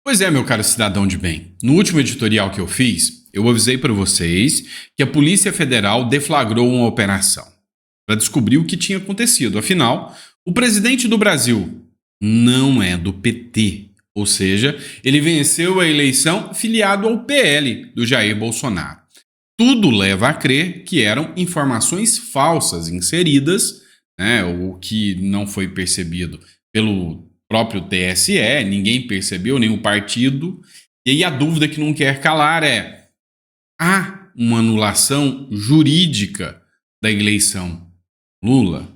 Pois é, meu caro cidadão de bem. No último editorial que eu fiz, eu avisei para vocês que a Polícia Federal deflagrou uma operação para descobrir o que tinha acontecido. Afinal, o presidente do Brasil não é do PT, ou seja, ele venceu a eleição filiado ao PL do Jair Bolsonaro. Tudo leva a crer que eram informações falsas inseridas, né, o que não foi percebido pelo próprio TSE, ninguém percebeu, nem o partido. E aí a dúvida que não quer calar é: há uma anulação jurídica da eleição Lula?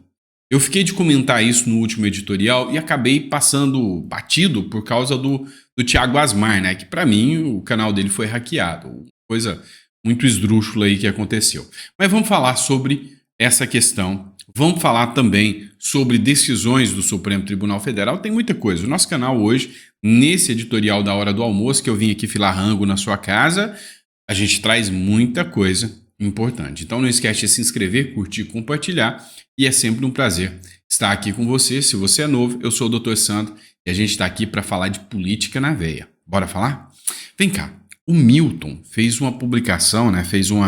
Eu fiquei de comentar isso no último editorial e acabei passando batido por causa do Thiago Asmar, né? Que para mim o canal dele foi hackeado. Coisa muito esdrúxula aí que aconteceu. Mas vamos falar sobre essa questão. Vamos falar também sobre decisões do Supremo Tribunal Federal. Tem muita coisa. O nosso canal hoje, nesse editorial da hora do almoço, que eu vim aqui filar rango na sua casa, a gente traz muita coisa importante. Então não esquece de se inscrever, curtir, compartilhar. E é sempre um prazer estar aqui com você. Se você é novo, eu sou o Dr. Sandro e a gente está aqui para falar de política na veia. Bora falar? Vem cá. O Milton fez uma publicação, né? Fez um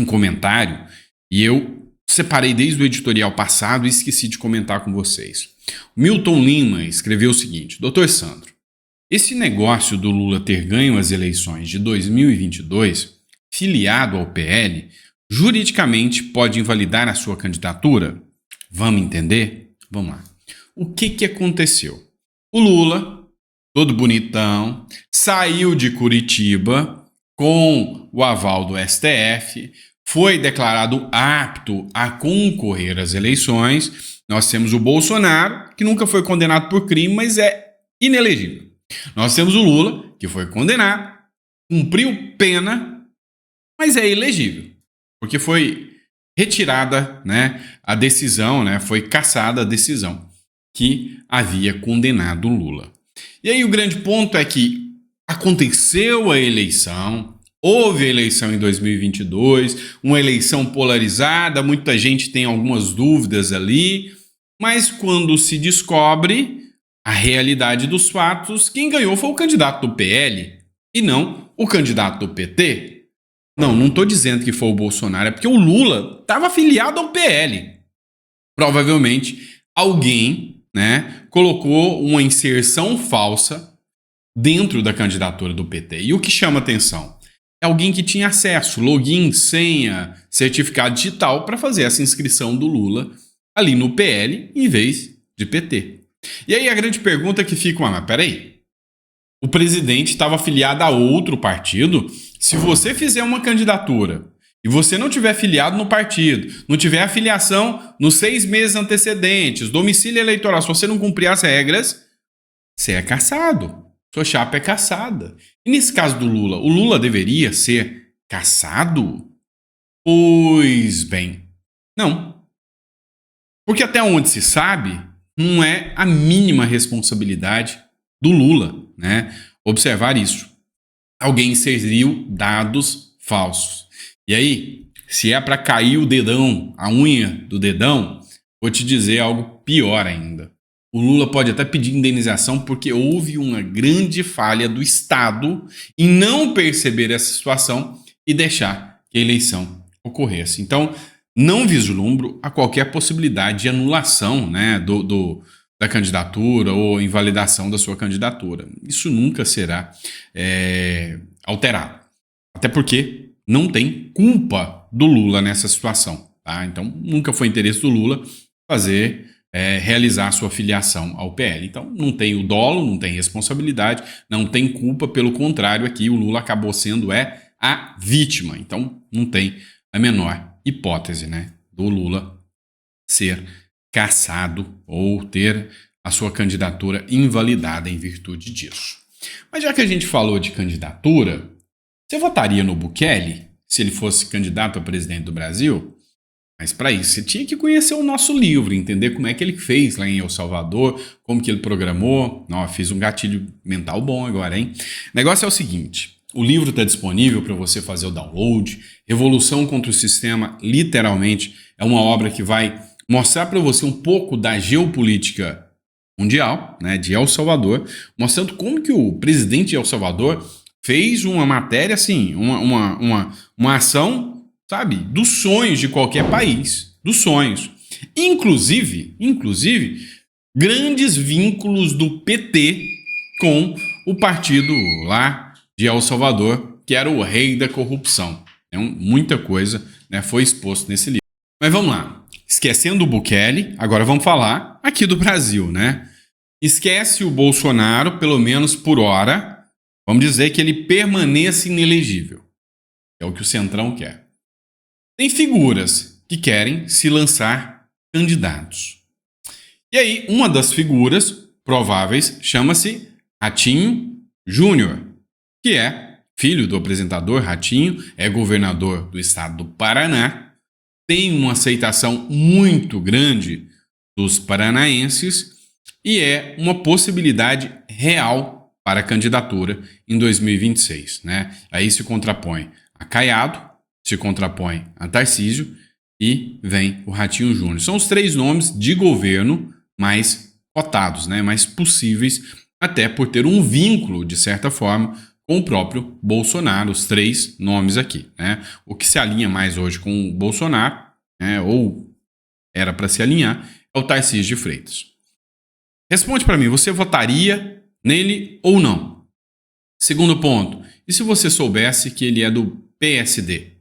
comentário e eu separei desde o editorial passado e esqueci de comentar com vocês. O Milton Lima escreveu o seguinte: Dr. Sandro, esse negócio do Lula ter ganho as eleições de 2022, filiado ao PL, juridicamente pode invalidar a sua candidatura? Vamos entender? Vamos lá. O que aconteceu? O Lula, todo bonitão, saiu de Curitiba com o aval do STF, foi declarado apto a concorrer às eleições. Nós temos o Bolsonaro, que nunca foi condenado por crime, mas é inelegível. Nós temos o Lula, que foi condenado, cumpriu pena, mas é elegível, porque foi retirada, né, a decisão, né, foi cassada a decisão que havia condenado o Lula. E aí o grande ponto é que aconteceu a eleição, houve a eleição em 2022, uma eleição polarizada, muita gente tem algumas dúvidas ali, mas quando se descobre a realidade dos fatos, quem ganhou foi o candidato do PL e não o candidato do PT. Não estou dizendo que foi o Bolsonaro, é porque o Lula estava afiliado ao PL. Provavelmente alguém, né, colocou uma inserção falsa dentro da candidatura do PT. E o que chama atenção é alguém que tinha acesso, login, senha, certificado digital para fazer essa inscrição do Lula ali no PL em vez de PT. E aí a grande pergunta que fica, mas peraí, o presidente estava afiliado a outro partido? Se você fizer uma candidatura e você não tiver filiado no partido, não tiver afiliação nos 6 meses antecedentes, domicílio eleitoral, se você não cumprir as regras, você é cassado. Sua chapa é cassada. E nesse caso do Lula, o Lula deveria ser cassado? Pois bem, não. Porque até onde se sabe, não é a mínima responsabilidade do Lula, né, observar isso. Alguém inseriu dados falsos. E aí, se é para cair o dedão, a unha do dedão, vou te dizer algo pior ainda. O Lula pode até pedir indenização porque houve uma grande falha do Estado em não perceber essa situação e deixar que a eleição ocorresse. Então, não vislumbro a qualquer possibilidade de anulação, né, da candidatura ou invalidação da sua candidatura. Isso nunca será alterado. Até porque não tem culpa do Lula nessa situação. Tá? Então, nunca foi interesse do Lula realizar a sua filiação ao PL. Então, não tem o dolo, não tem responsabilidade, não tem culpa. Pelo contrário, aqui o Lula acabou sendo a vítima. Então, não tem a menor hipótese, né, do Lula ser cassado ou ter a sua candidatura invalidada em virtude disso. Mas já que a gente falou de candidatura, você votaria no Bukele se ele fosse candidato a presidente do Brasil? Mas para isso você tinha que conhecer o nosso livro, entender como é que ele fez lá em El Salvador, como que ele programou. Não, fiz um gatilho mental bom agora, hein? O negócio é o seguinte, o livro está disponível para você fazer o download. Revolução contra o Sistema, literalmente, é uma obra que vai mostrar para você um pouco da geopolítica Mundial, né, de El Salvador, mostrando como que o presidente de El Salvador fez uma matéria, assim, uma ação, sabe, dos sonhos de qualquer país, dos sonhos. Inclusive, grandes vínculos do PT com o partido lá de El Salvador, que era o rei da corrupção. Muita coisa, né, foi exposto nesse livro. Mas vamos lá. Esquecendo o Bukele, agora vamos falar aqui do Brasil, né? Esquece o Bolsonaro, pelo menos por hora. Vamos dizer que ele permaneça inelegível. É o que o Centrão quer. Tem figuras que querem se lançar candidatos. E aí, uma das figuras prováveis chama-se Ratinho Júnior, que é filho do apresentador Ratinho, é governador do estado do Paraná, tem uma aceitação muito grande dos paranaenses e é uma possibilidade real para a candidatura em 2026. Né? Aí se contrapõe a Caiado, se contrapõe a Tarcísio e vem o Ratinho Júnior. São os 3 nomes de governo mais cotados, né? Mais possíveis, até por ter um vínculo, de certa forma, com o próprio Bolsonaro, os 3 nomes aqui. Né? O que se alinha mais hoje com o Bolsonaro, né, ou era para se alinhar, é o Tarcísio de Freitas. Responde para mim, você votaria nele ou não? Segundo ponto, e se você soubesse que ele é do PSD?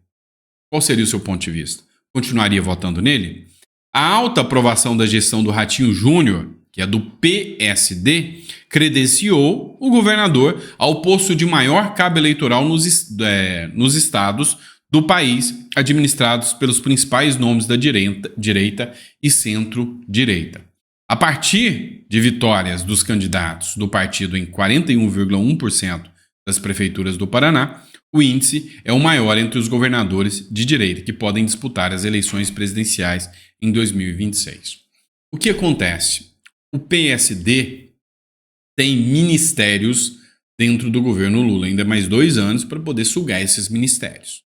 Qual seria o seu ponto de vista? Continuaria votando nele? A alta aprovação da gestão do Ratinho Júnior, que é do PSD, credenciou o governador ao posto de maior cabo eleitoral nos estados do país, administrados pelos principais nomes da direita e centro-direita. A partir de vitórias dos candidatos do partido em 41,1% das prefeituras do Paraná, o índice é o maior entre os governadores de direita que podem disputar as eleições presidenciais em 2026. O que acontece? O PSD tem ministérios dentro do governo Lula, ainda mais 2 anos para poder sugar esses ministérios.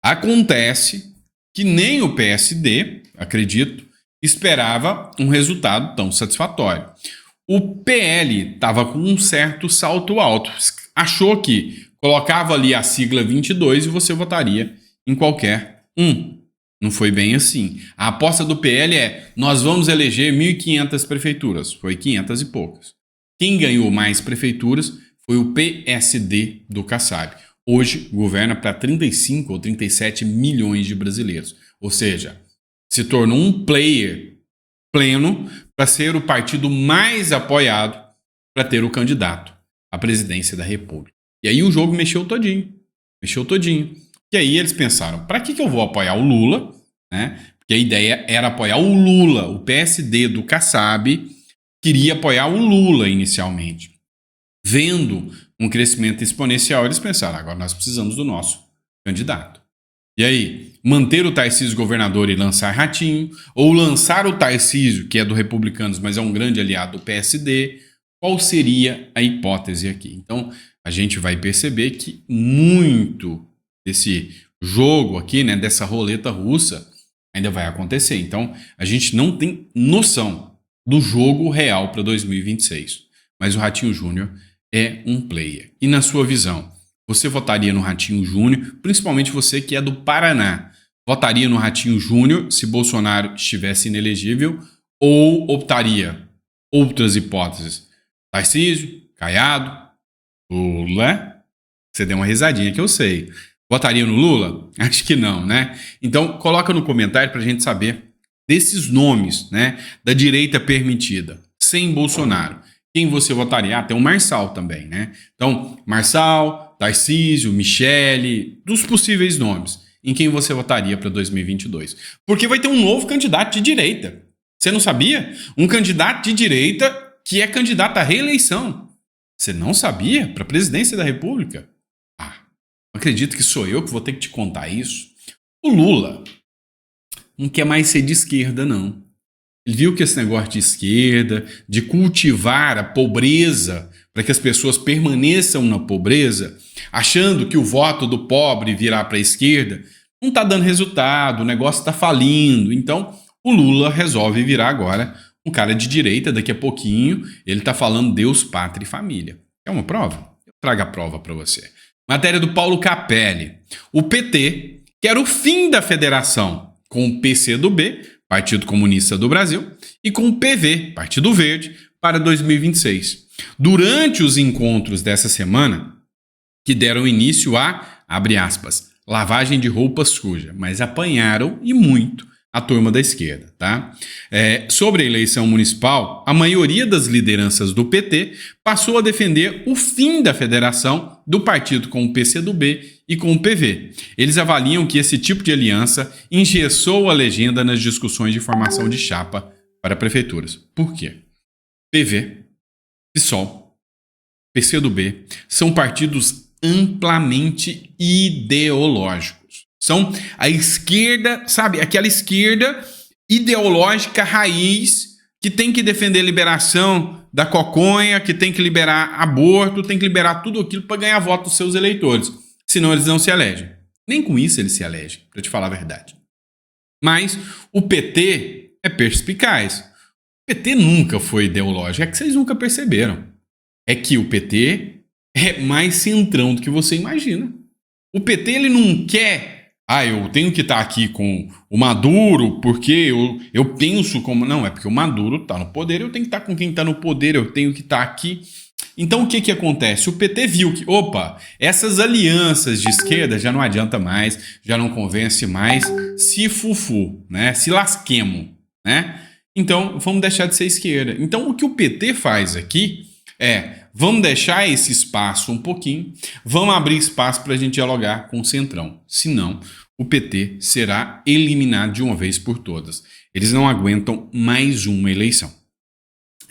Acontece que nem o PSD, acredito, esperava um resultado tão satisfatório. O PL estava com um certo salto alto, achou que colocava ali a sigla 22 e você votaria em qualquer um. Não foi bem assim. A aposta do PL é: nós vamos eleger 1.500 prefeituras. Foi 500 e poucas. Quem ganhou mais prefeituras foi o PSD do Kassab. Hoje governa para 35 ou 37 milhões de brasileiros. Ou seja, se tornou um player pleno para ser o partido mais apoiado para ter o candidato à presidência da República. E aí o jogo mexeu todinho. E aí eles pensaram, para que eu vou apoiar o Lula? Né? Porque a ideia era apoiar o Lula. O PSD do Kassab queria apoiar o Lula inicialmente. Vendo um crescimento exponencial, eles pensaram, agora nós precisamos do nosso candidato. E aí, manter o Tarcísio governador e lançar Ratinho, ou lançar o Tarcísio, que é do Republicanos, mas é um grande aliado do PSD, qual seria a hipótese aqui? Então, a gente vai perceber que muito desse jogo aqui, né, dessa roleta russa, ainda vai acontecer. Então, a gente não tem noção do jogo real para 2026. Mas o Ratinho Júnior é um player. E na sua visão, você votaria no Ratinho Júnior, principalmente você que é do Paraná, votaria no Ratinho Júnior se Bolsonaro estivesse inelegível ou optaria outras hipóteses? Tarcísio, Caiado, Lula? Você deu uma risadinha que eu sei. Votaria no Lula? Acho que não, né? Então, coloca no comentário para a gente saber desses nomes, né, da direita permitida, sem Bolsonaro. Quem você votaria? Ah, tem o Marçal também, né? Então, Marçal, Tarcísio, Michele, dos possíveis nomes. Em quem você votaria para 2022? Porque vai ter um novo candidato de direita. Você não sabia? Um candidato de direita que é candidato à reeleição. Você não sabia? Para a presidência da República? Ah, acredito que sou eu que vou ter que te contar isso. O Lula não quer mais ser de esquerda, não. Ele viu que esse negócio de esquerda, de cultivar a pobreza, para que as pessoas permaneçam na pobreza, achando que o voto do pobre virá para a esquerda, não está dando resultado, o negócio está falindo. Então, o Lula resolve virar agora Um cara de direita, daqui a pouquinho, ele está falando Deus, pátria e família. É uma prova? Eu trago a prova para você. Matéria do Paulo Capelli. O PT quer o fim da federação com o PCdoB, Partido Comunista do Brasil, e com o PV, Partido Verde, para 2026. Durante os encontros dessa semana, que deram início a, abre aspas, lavagem de roupa suja, mas apanharam e muito a turma da esquerda, tá? Sobre a eleição municipal, a maioria das lideranças do PT passou a defender o fim da federação do partido com o PCdoB e com o PV. Eles avaliam que esse tipo de aliança engessou a legenda nas discussões de formação de chapa para prefeituras. Por quê? PV, PSOL, PCdoB são partidos amplamente ideológicos. São a esquerda, sabe? Aquela esquerda ideológica raiz que tem que defender a liberação da coconha, que tem que liberar aborto, tem que liberar tudo aquilo para ganhar voto dos seus eleitores. Senão eles não se elegem. Nem com isso eles se elegem, para te falar a verdade. Mas o PT é perspicaz. O PT nunca foi ideológico. É que vocês nunca perceberam. É que o PT é mais centrão do que você imagina. O PT ele não quer... eu tenho que estar aqui com o Maduro porque eu penso como... Não, é porque o Maduro está no poder, eu tenho que estar com quem está no poder, eu tenho que estar aqui. Então o que acontece? O PT viu que, essas alianças de esquerda já não adianta mais, já não convence mais, se fufu, né? Se lasquemo, né? Então vamos deixar de ser esquerda. Então o que o PT faz aqui vamos deixar esse espaço um pouquinho, vamos abrir espaço para a gente dialogar com o Centrão. Senão, o PT será eliminado de uma vez por todas. Eles não aguentam mais uma eleição.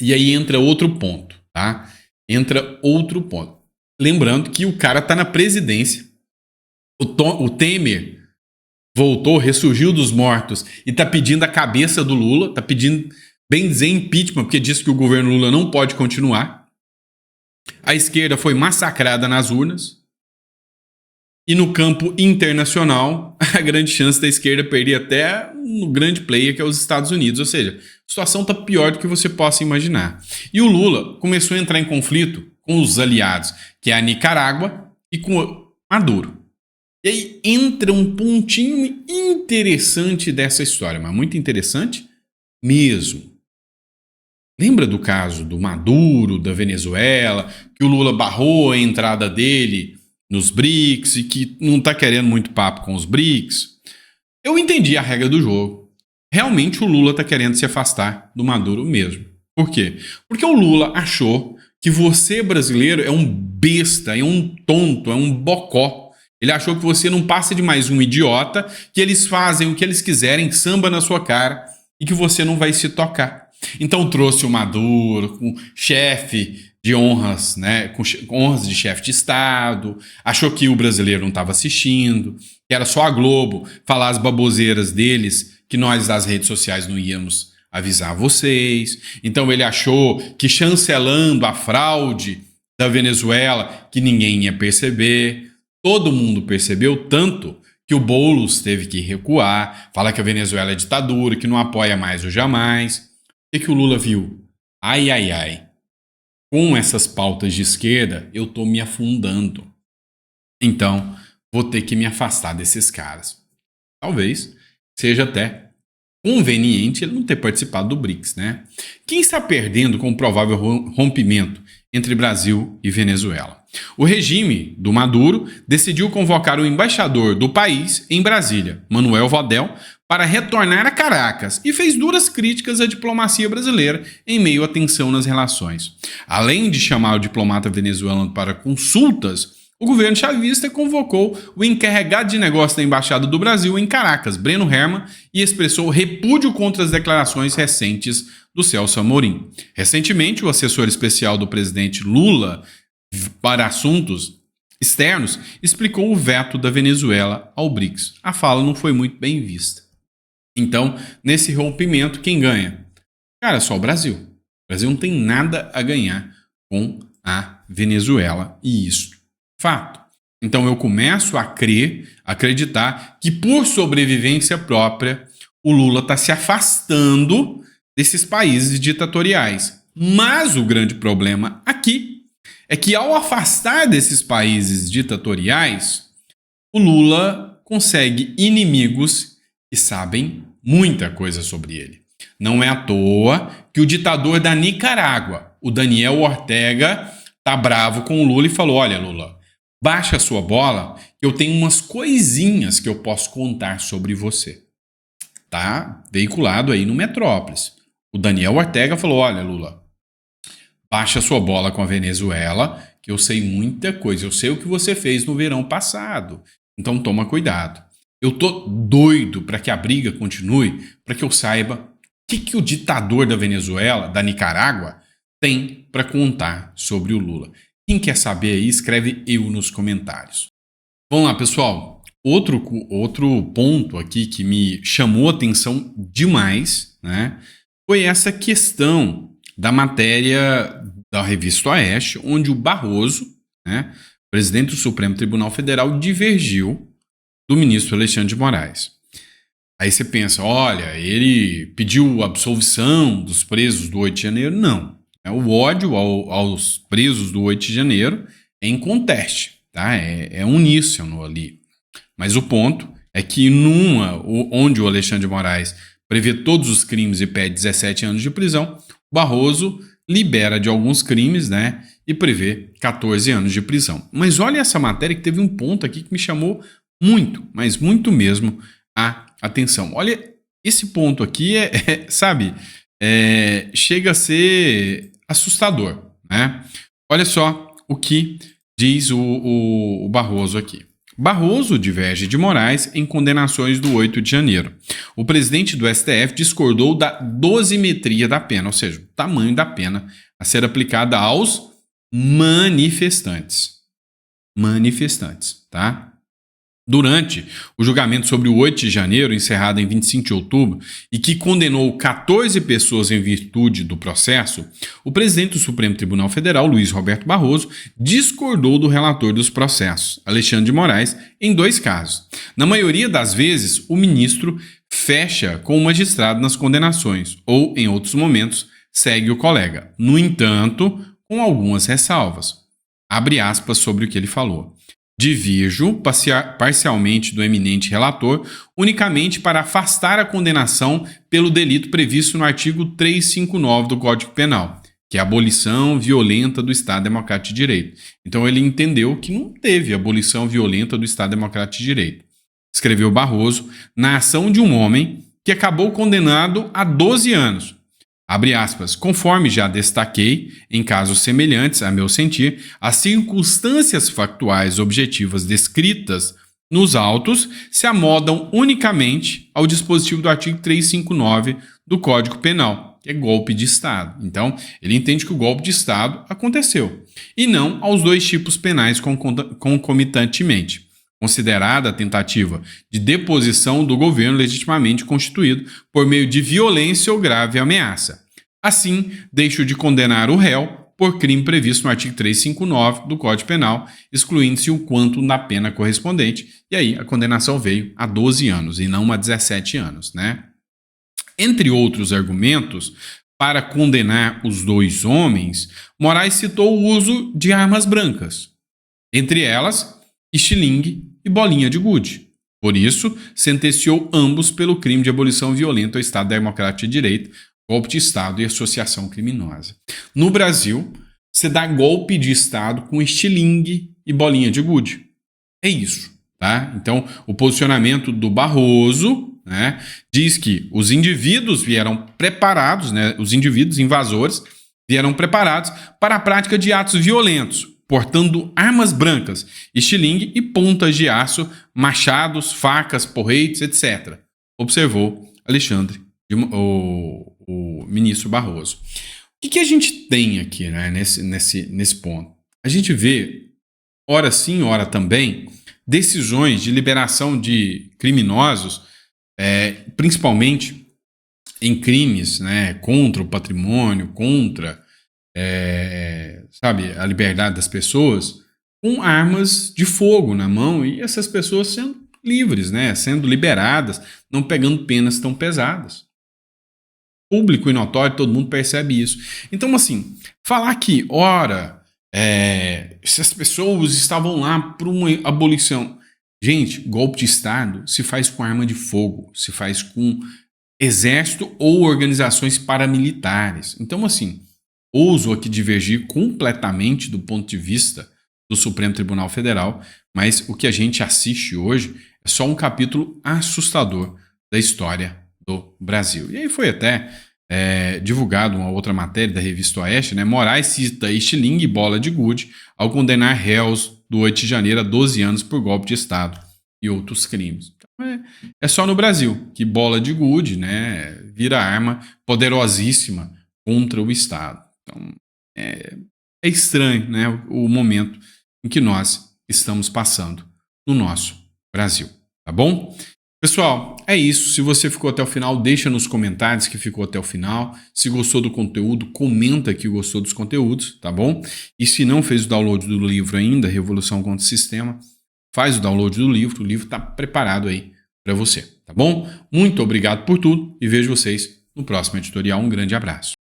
E aí entra outro ponto, tá? Entra outro ponto. Lembrando que o cara está na presidência. O Temer voltou, ressurgiu dos mortos e está pedindo a cabeça do Lula, está pedindo, bem dizer, impeachment, porque diz que o governo Lula não pode continuar. A esquerda foi massacrada nas urnas. E no campo internacional, a grande chance da esquerda perder até no grande player, que é os Estados Unidos. Ou seja, a situação está pior do que você possa imaginar. E o Lula começou a entrar em conflito com os aliados, que é a Nicarágua e com o Maduro. E aí entra um pontinho interessante dessa história, mas muito interessante mesmo. Lembra do caso do Maduro, da Venezuela, que o Lula barrou a entrada dele nos BRICS e que não está querendo muito papo com os BRICS? Eu entendi a regra do jogo. Realmente o Lula está querendo se afastar do Maduro mesmo. Por quê? Porque o Lula achou que você, brasileiro, é um besta, é um tonto, é um bocó. Ele achou que você não passa de mais um idiota, que eles fazem o que eles quiserem, samba na sua cara e que você não vai se tocar. Então trouxe o Maduro com chefe de honras, né, com honras de chefe de Estado, achou que o brasileiro não estava assistindo, que era só a Globo falar as baboseiras deles, que nós das redes sociais não íamos avisar vocês. Então ele achou que chancelando a fraude da Venezuela, que ninguém ia perceber. Todo mundo percebeu, tanto que o Boulos teve que recuar, fala que a Venezuela é ditadura, que não apoia mais o jamais. O que o Lula viu? Ai. Com essas pautas de esquerda, eu tô me afundando. Então, vou ter que me afastar desses caras. Talvez seja até conveniente ele não ter participado do BRICS, né? Quem está perdendo com o provável rompimento entre Brasil e Venezuela? O regime do Maduro decidiu convocar o embaixador do país em Brasília, Manuel Vodel, para retornar a Caracas e fez duras críticas à diplomacia brasileira em meio à tensão nas relações. Além de chamar o diplomata venezuelano para consultas, o governo chavista convocou o encarregado de negócio da Embaixada do Brasil em Caracas, Breno Herman, e expressou repúdio contra as declarações recentes do Celso Amorim. Recentemente, o assessor especial do presidente Lula para assuntos externos explicou o veto da Venezuela ao BRICS. A fala não foi muito bem vista. Então, nesse rompimento, quem ganha? Cara, só o Brasil. O Brasil não tem nada a ganhar com a Venezuela, e isso é fato. Então eu começo a acreditar que por sobrevivência própria, o Lula está se afastando desses países ditatoriais. Mas o grande problema aqui é que, ao afastar desses países ditatoriais, o Lula consegue inimigos que sabem muita coisa sobre ele. Não é à toa que o ditador da Nicarágua, o Daniel Ortega, tá bravo com o Lula e falou: olha, Lula, baixa a sua bola que eu tenho umas coisinhas que eu posso contar sobre você. Tá veiculado aí no Metrópolis. O Daniel Ortega falou: olha, Lula, baixa a sua bola com a Venezuela, que eu sei muita coisa. Eu sei o que você fez no verão passado. Então toma cuidado. Eu tô doido para que a briga continue, para que eu saiba o que o ditador da Venezuela, da Nicarágua, tem para contar sobre o Lula. Quem quer saber aí, escreve eu nos comentários. Vamos lá, pessoal. Outro ponto aqui que me chamou a atenção demais, né, foi essa questão da matéria da revista Oeste, onde o Barroso, né, presidente do Supremo Tribunal Federal, divergiu do ministro Alexandre de Moraes. Aí você pensa, olha, ele pediu absolvição dos presos do 8 de janeiro? Não. O ódio aos presos do 8 de janeiro é inconteste, tá? É uníssono ali. Mas o ponto é que onde o Alexandre de Moraes prevê todos os crimes e pede 17 anos de prisão, o Barroso libera de alguns crimes, né, e prevê 14 anos de prisão. Mas olha essa matéria que teve um ponto aqui que me chamou muito, mas muito mesmo, a atenção. Olha, esse ponto aqui sabe, chega a ser assustador, né? Olha só o que diz o Barroso aqui. Barroso diverge de Moraes em condenações do 8 de janeiro. O presidente do STF discordou da dosimetria da pena, ou seja, o tamanho da pena a ser aplicada aos manifestantes. Manifestantes, tá? Durante o julgamento sobre o 8 de janeiro, encerrado em 25 de outubro, e que condenou 14 pessoas em virtude do processo, o presidente do Supremo Tribunal Federal, Luiz Roberto Barroso, discordou do relator dos processos, Alexandre de Moraes, em 2 casos. Na maioria das vezes, o ministro fecha com o magistrado nas condenações, ou, em outros momentos, segue o colega. No entanto, com algumas ressalvas. Abre aspas sobre o que ele falou. Divirjo parcialmente do eminente relator unicamente para afastar a condenação pelo delito previsto no artigo 359 do Código Penal, que é a abolição violenta do Estado Democrático de Direito. Então ele entendeu que não teve abolição violenta do Estado Democrático de Direito. Escreveu Barroso na ação de um homem que acabou condenado a 12 anos. Abre aspas, conforme já destaquei, em casos semelhantes, a meu sentir, as circunstâncias factuais objetivas descritas nos autos se amodam unicamente ao dispositivo do artigo 359 do Código Penal, que é golpe de Estado. Então, ele entende que o golpe de Estado aconteceu, e não aos 2 tipos penais concomitantemente, considerada a tentativa de deposição do governo legitimamente constituído por meio de violência ou grave ameaça. Assim, deixo de condenar o réu por crime previsto no artigo 359 do Código Penal, excluindo-se o quantum da pena correspondente, e aí a condenação veio a 12 anos e não a 17 anos, né? Entre outros argumentos, para condenar os 2 homens, Moraes citou o uso de armas brancas, entre elas estilingue e bolinha de gude. Por isso, sentenciou ambos pelo crime de abolição violenta ao Estado Democrático de Direito, golpe de Estado e associação criminosa. No Brasil, você dá golpe de Estado com estilingue e bolinha de gude. É isso, tá? Então, o posicionamento do Barroso, né, diz que os indivíduos vieram preparados, né, os indivíduos invasores vieram preparados para a prática de atos violentos, portando armas brancas, estilingue e pontas de aço, machados, facas, porretes, etc. Observou Alexandre, o ministro Barroso. O que a gente tem aqui, né, nesse ponto? A gente vê, ora sim, ora também, decisões de liberação de criminosos, principalmente em crimes, né, contra o patrimônio, contra a liberdade das pessoas, com armas de fogo na mão e essas pessoas sendo livres, né, sendo liberadas, não pegando penas tão pesadas. público e notório, todo mundo percebe isso. Então, assim, falar que, ora, essas pessoas estavam lá por uma abolição. Gente, golpe de Estado se faz com arma de fogo, se faz com exército ou organizações paramilitares. Então, assim, ouso aqui divergir completamente do ponto de vista do Supremo Tribunal Federal, mas o que a gente assiste hoje é só um capítulo assustador da história do Brasil. E aí foi até divulgado uma outra matéria da revista Oeste, né? Moraes cita estilingue e bola de gude ao condenar réus do 8 de janeiro a 12 anos por golpe de Estado e outros crimes. Então, é só no Brasil que bola de gude, né, vira arma poderosíssima contra o Estado. Então, é estranho, né, o momento em que nós estamos passando no nosso Brasil, tá bom? Pessoal, é isso. Se você ficou até o final, deixa nos comentários que ficou até o final. Se gostou do conteúdo, comenta que gostou dos conteúdos, tá bom? E se não fez o download do livro ainda, Revolução contra o Sistema, faz o download do livro. O livro está preparado aí para você, tá bom? Muito obrigado por tudo e vejo vocês no próximo editorial. Um grande abraço.